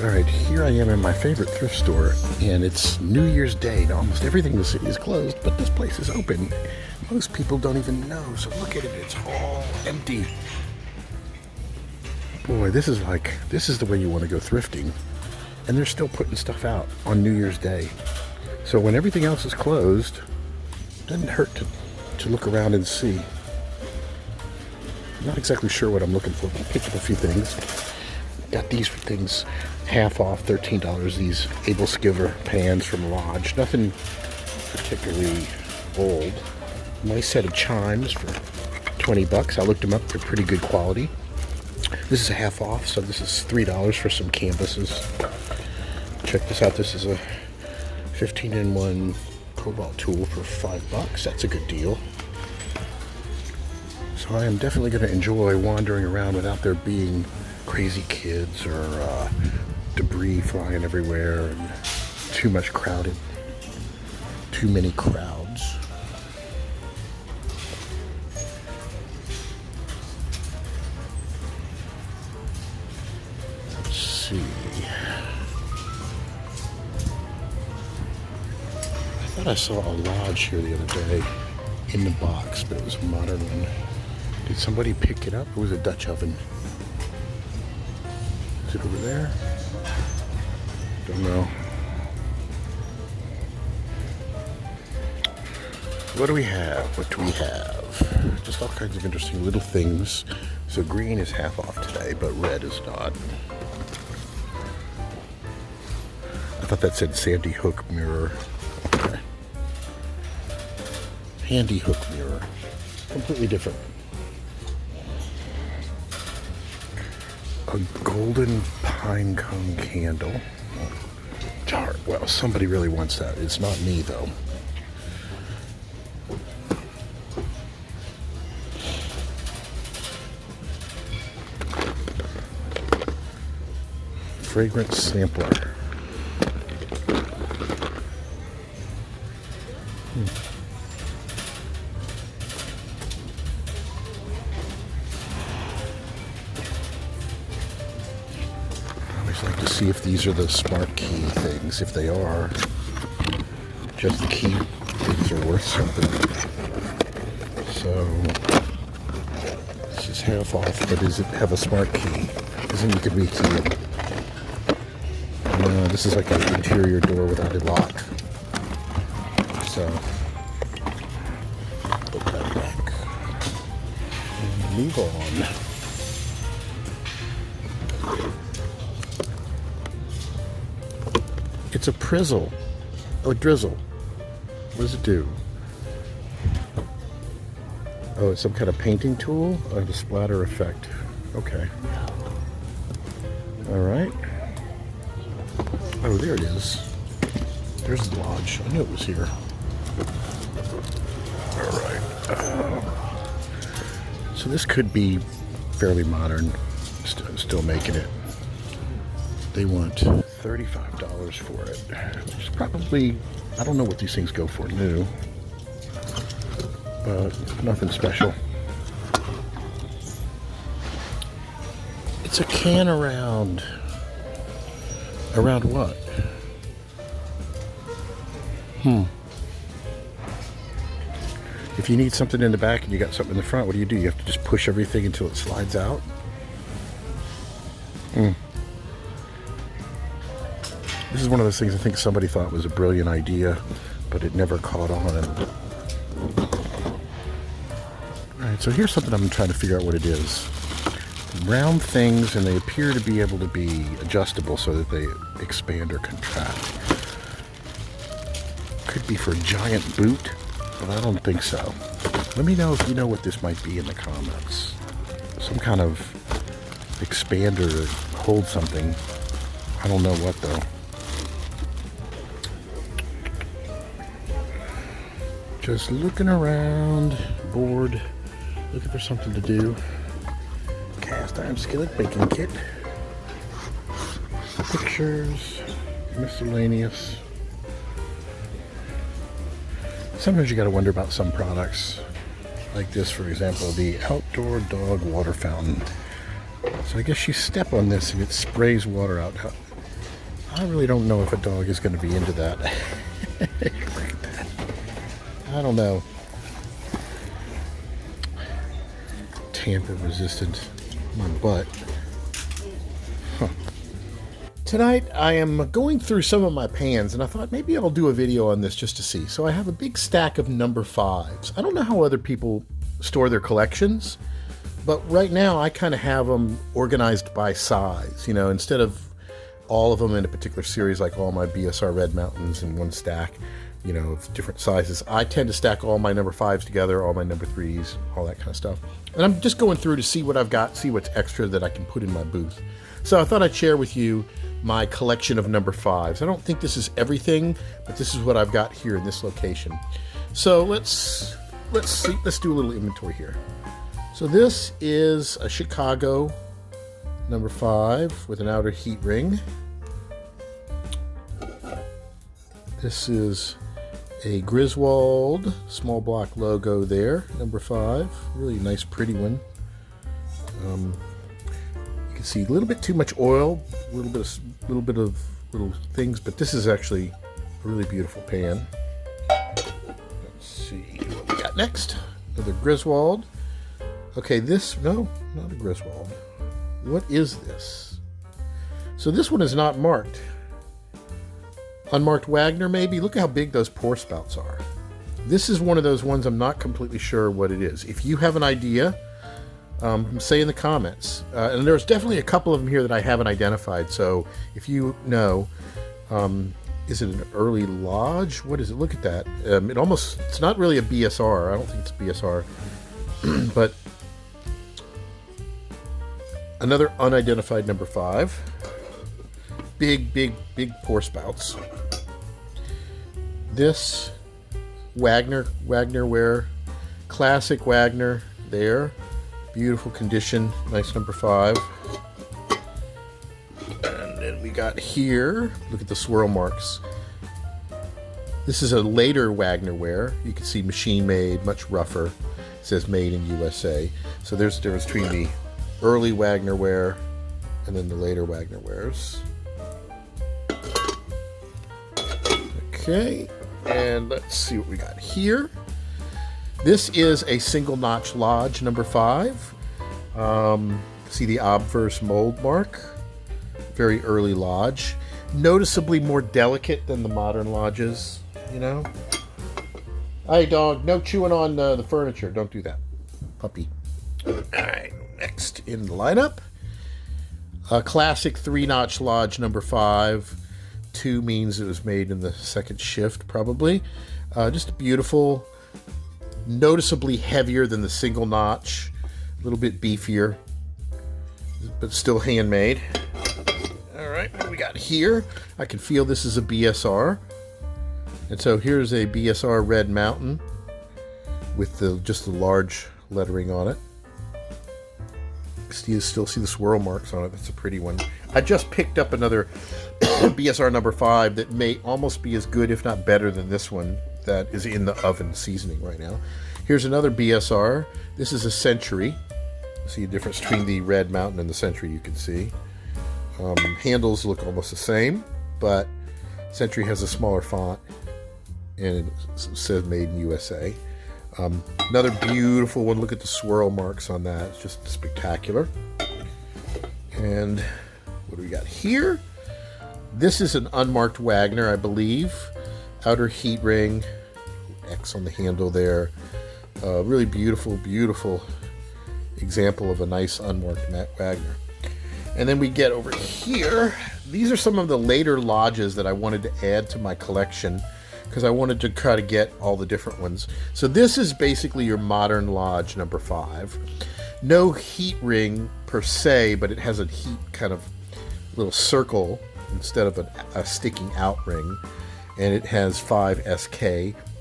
Alright, here I am in my favorite thrift store, and it's New Year's Day. Now, almost everything in the city is closed, but this place is open. Most people don't even know, so look at it, it's all empty. Boy, this is the way you want to go thrifting. And they're still putting stuff out on New Year's Day. So when everything else is closed, it doesn't hurt to look around and see. I'm not exactly sure what I'm looking for, but I picked up a few things. Got these things half off, $13. These Able Skiver pans from Lodge. Nothing particularly old. Nice set of chimes for 20 bucks. I looked them up. They're pretty good quality. This is a half off, so this is $3 for some canvases. Check this out. This is a 15-in-1 cobalt tool for $5. That's a good deal. So I am definitely going to enjoy wandering around without there being crazy kids or debris flying everywhere and too much crowded, too many crowds. Let's see. I thought I saw a Lodge here the other day in the box, but it was a modern one. Did somebody pick it up? It was a Dutch oven. Is it over there? Don't know. What do we have? What do we have? Just all kinds of interesting little things. So green is half off today, but red is not. I thought that said Sandy Hook mirror. Okay. Handy hook mirror. Completely different. A golden pine cone candle. Darn, well, somebody really wants that. It's not me, though. Fragrance sampler. Like to see if these are the smart key things. If they are, just the key things are worth something. So this is half off, but does it have a smart key? Because then you could rekey it. No, this is like an interior door without a lock. So put that back and move on. It's a prizzle. Oh, a drizzle. What does it do? Oh, it's some kind of painting tool? Oh, the splatter effect. Okay. Alright. Oh, there it is. There's the Lodge. I knew it was here. Alright. So this could be fairly modern. Still making it. They want $35 for it, which is probably, I don't know what these things go for new, but nothing special. It's a can around what? If you need something in the back and you got something in the front, what do? You have to just push everything until it slides out? This is one of those things I think somebody thought was a brilliant idea, but it never caught on. Alright, so here's something I'm trying to figure out what it is. Round things, and they appear to be able to be adjustable so that they expand or contract. Could be for a giant boot, but I don't think so. Let me know if you know what this might be in the comments. Some kind of expander to hold something. I don't know what though. Just looking around, bored, looking for something to do. Cast iron skillet baking kit. Pictures, miscellaneous. Sometimes you gotta wonder about some products. Like this, for example, the outdoor dog water fountain. So I guess you step on this and it sprays water out. I really don't know if a dog is going to be into that. Look at that. I don't know. Tamper resistant. My butt. Huh. Tonight I am going through some of my pans, and I thought maybe I'll do a video on this just to see. So I have a big stack of number 5s. I don't know how other people store their collections, but right now I kind of have them organized by size. You know, instead of all of them in a particular series, like all my BSR Red Mountains in one stack, you know, of different sizes, I tend to stack all my number 5s together, all my number 3s, all that kind of stuff. And I'm just going through to see what I've got, see what's extra that I can put in my booth. So I thought I'd share with you my collection of number 5s. I don't think this is everything, but this is what I've got here in this location. So let's see, let's do a little inventory here. So this is a Chicago number 5 with an outer heat ring. This is a Griswold small block logo there, number 5. Really nice, pretty one. You can see a little bit too much oil, a little bit of little things, but this is actually a really beautiful pan. Let's see what we got next. Another Griswold. Okay, no, not a Griswold. What is this? So this one is not marked. Unmarked Wagner, maybe. Look at how big those pour spouts are. This is one of those ones I'm not completely sure what it is. If you have an idea, say in the comments. And there's definitely a couple of them here that I haven't identified. So if you know, is it an early lodge? What is it? Look at that. It's not really a BSR. I don't think it's a BSR. But another unidentified number 5. Big pour spouts. This Wagner ware, classic Wagner there, beautiful condition, nice number 5. And then we got here, look at the swirl marks. This is a later Wagner ware. You can see machine made, much rougher. It says made in USA. So there's a difference between the early Wagner ware and then the later Wagner wares. Okay, and let's see what we got here. This is a single notch lodge number 5. See the obverse mold mark. Very early lodge. Noticeably more delicate than the modern lodges, you know. Hey dog, no chewing on the furniture. Don't do that. Puppy. Alright, next in the lineup. A classic 3-notch lodge number 5. 2 means it was made in the second shift, probably. Just beautiful, noticeably heavier than the single notch, a little bit beefier, but still handmade. All right, what do we got here? I can feel this is a BSR. And so here's a BSR Red Mountain with just the large lettering on it. You still see the swirl marks on it. That's a pretty one. I just picked up another BSR number 5 that may almost be as good, if not better, than this one that is in the oven seasoning right now. Here's another BSR. This is a Century. See a difference between the Red Mountain and the Century, you can see. Handles look almost the same, but Century has a smaller font and it says made in USA. Another beautiful one. Look at the swirl marks on that. It's just spectacular. And what do we got here? This is an unmarked Wagner, I believe. Outer heat ring. X on the handle there. Really beautiful example of a nice unmarked Wagner. And then we get over here. These are some of the later lodges that I wanted to add to my collection, because I wanted to try to get all the different ones. So this is basically your modern lodge number 5. No heat ring per se, but it has a heat kind of little circle instead of a sticking out ring. And it has 5 SK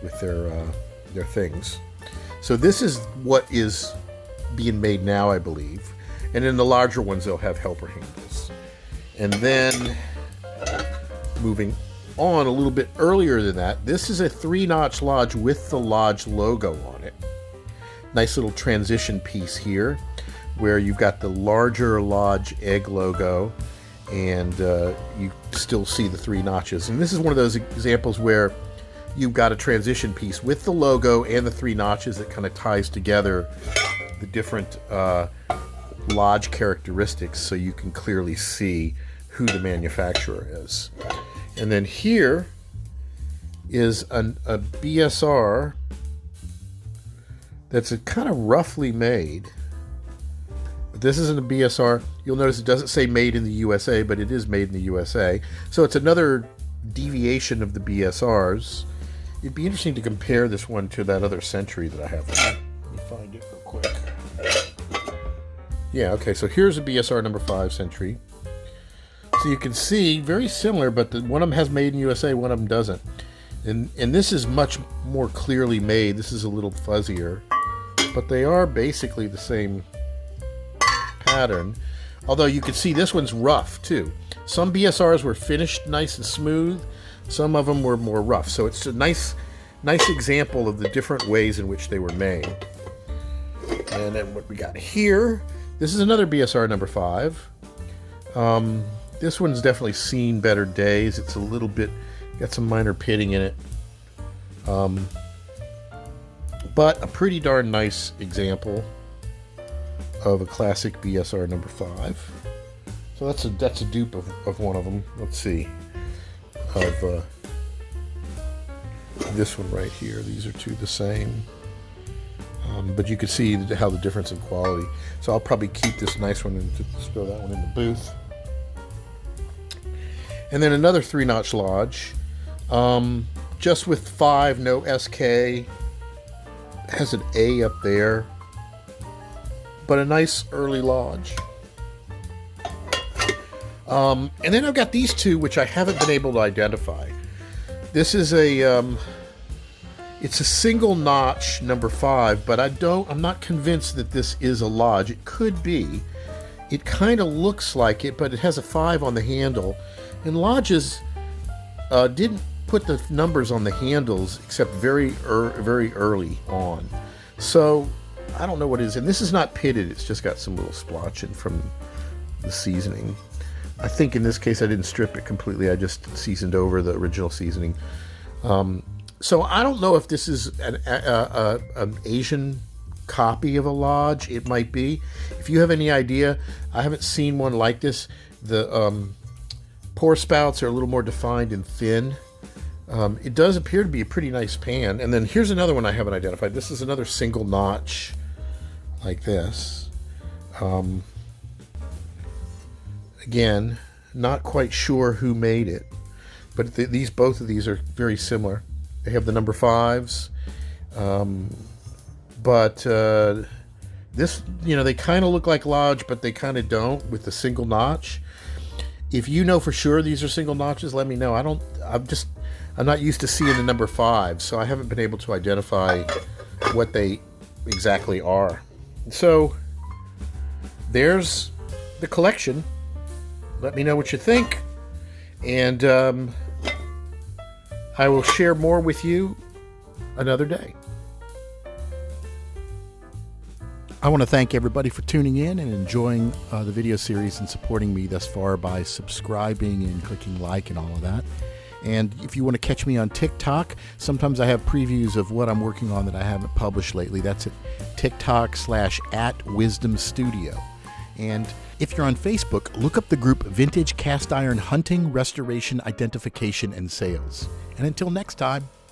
with their things. So this is what is being made now, I believe. And in the larger ones, they'll have helper handles. And then moving on a little bit earlier than that, this is a 3-notch lodge with the lodge logo on it. Nice little transition piece here where you've got the larger lodge egg logo and you still see the 3 notches. And this is one of those examples where you've got a transition piece with the logo and the 3 notches that kind of ties together the different lodge characteristics, so you can clearly see who the manufacturer is. And then here is a BSR that's kind of roughly made. But this isn't a BSR. You'll notice it doesn't say made in the USA, but it is made in the USA. So it's another deviation of the BSRs. It'd be interesting to compare this one to that other Century that I have. Let me find it real quick. Yeah, okay, so here's a BSR number 5 Century. So you can see, very similar, but one of them has made in USA, one of them doesn't. And this is much more clearly made. This is a little fuzzier, but they are basically the same pattern. Although you can see this one's rough too. Some BSRs were finished nice and smooth. Some of them were more rough. So it's a nice example of the different ways in which they were made. And then what we got here, this is another BSR number 5. This one's definitely seen better days. It's a little bit, got some minor pitting in it. But a pretty darn nice example of a classic BSR number 5. So that's a dupe of one of them. Let's see. Of this one right here. These are 2 the same. But you can see how the difference in quality. So I'll probably keep this nice one and just throw that one in the booth. And then another 3-notch lodge. Just with 5, no SK. Has an A up there. But a nice early lodge. And then I've got these 2, which I haven't been able to identify. This is it's a single notch number 5, but I'm not convinced that this is a lodge. It could be. It kind of looks like it, but it has a 5 on the handle. And lodges didn't put the numbers on the handles except very early on. So I don't know what it is. And this is not pitted. It's just got some little splotching from the seasoning. I think in this case I didn't strip it completely. I just seasoned over the original seasoning. So I don't know if this is an Asian copy of a lodge. It might be. If you have any idea, I haven't seen one like this. The pour spouts are a little more defined and thin. It does appear to be a pretty nice pan. And then here's another one I haven't identified. This is another single notch like this. Again, not quite sure who made it, but both of these are very similar. They have the number 5s, but this, they kind of look like lodge, but they kind of don't with the single notch. If you know for sure these are single notches, let me know. I'm not used to seeing the number 5, so I haven't been able to identify what they exactly are. So there's the collection. Let me know what you think, and I will share more with you another day. I want to thank everybody for tuning in and enjoying the video series and supporting me thus far by subscribing and clicking like and all of that. And if you want to catch me on TikTok, sometimes I have previews of what I'm working on that I haven't published lately. That's at TikTok/@WisdomStudio. And if you're on Facebook, look up the group Vintage Cast Iron Hunting, Restoration, Identification, and Sales. And until next time,